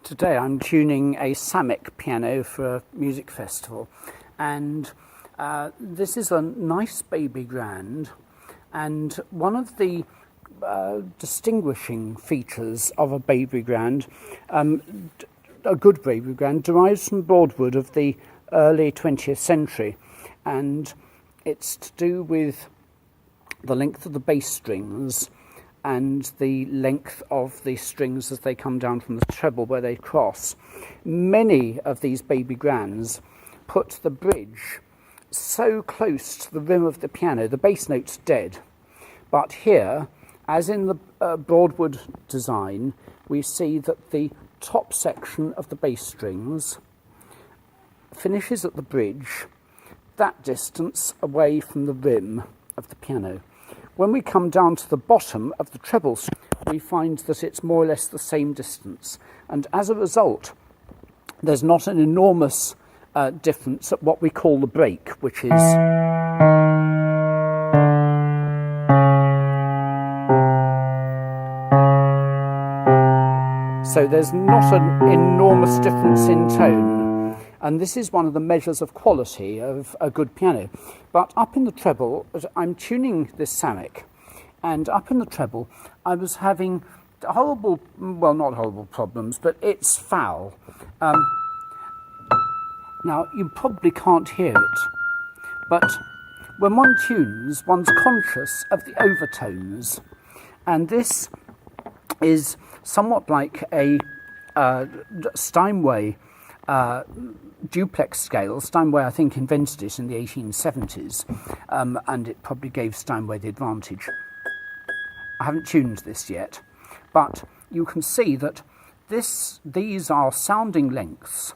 Today I'm tuning a Samick piano for a music festival, and this is a nice baby grand, and one of the distinguishing features of a baby grand, a good baby grand, derives from Broadwood of the early 20th century, and it's to do with the length of the bass strings and the length of the strings as they come down from the treble where they cross. Many of these baby grands put the bridge so close to the rim of the piano, the bass note's dead. But here, as in the Broadwood design, we see that the top section of the bass strings finishes at the bridge, that distance away from the rim of the piano. When we come down to the bottom of the treble, we find that it's more or less the same distance. And as a result, there's not an enormous difference at what we call the break, which is... So there's not an enormous difference in tone. And this is one of the measures of quality of a good piano. But up in the treble, I'm tuning this Samick, and up in the treble, I was having horrible, well, not horrible problems, but it's foul. Now, you probably can't hear it, but when one tunes, one's conscious of the overtones. And this is somewhat like a Steinway duplex scale. Steinway, I think, invented it in the 1870s, and it probably gave Steinway the advantage. I haven't tuned this yet, but you can see that these are sounding lengths,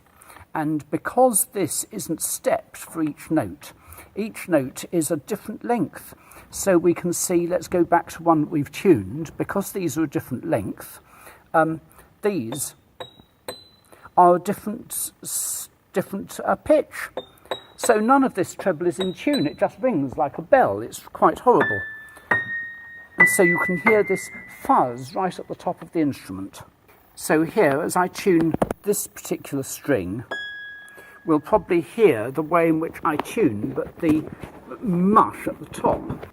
and because this isn't stepped for each note is a different length. So we can see, let's go back to one that we've tuned, because these are a different length, these are a different pitch. So none of this treble is in tune, it just rings like a bell. It's quite horrible. And so you can hear this fuzz right at the top of the instrument. So here, as I tune this particular string, we'll probably hear the way in which I tune, but the mush at the top.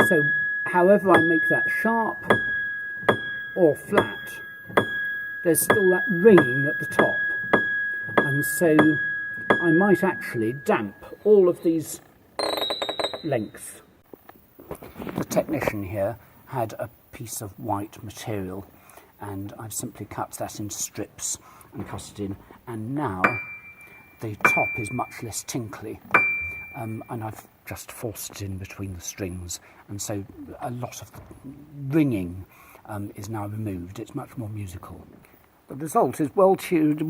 So, however I make that sharp or flat, there's still that ringing at the top. And so I might actually damp all of these lengths. The technician here had a piece of white material, and I've simply cut that into strips and cut it in. And now the top is much less tinkly. And I've just forced it in between the strings, and so a lot of the ringing is now removed. It's much more musical. The result is well tuned,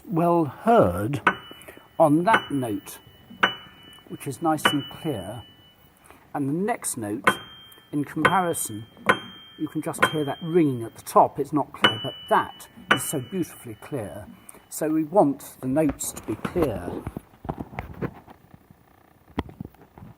well heard on that note, which is nice and clear, and the next note, in comparison, you can just hear that ringing at the top. It's not clear, but that is so beautifully clear. So we want the notes to be clear.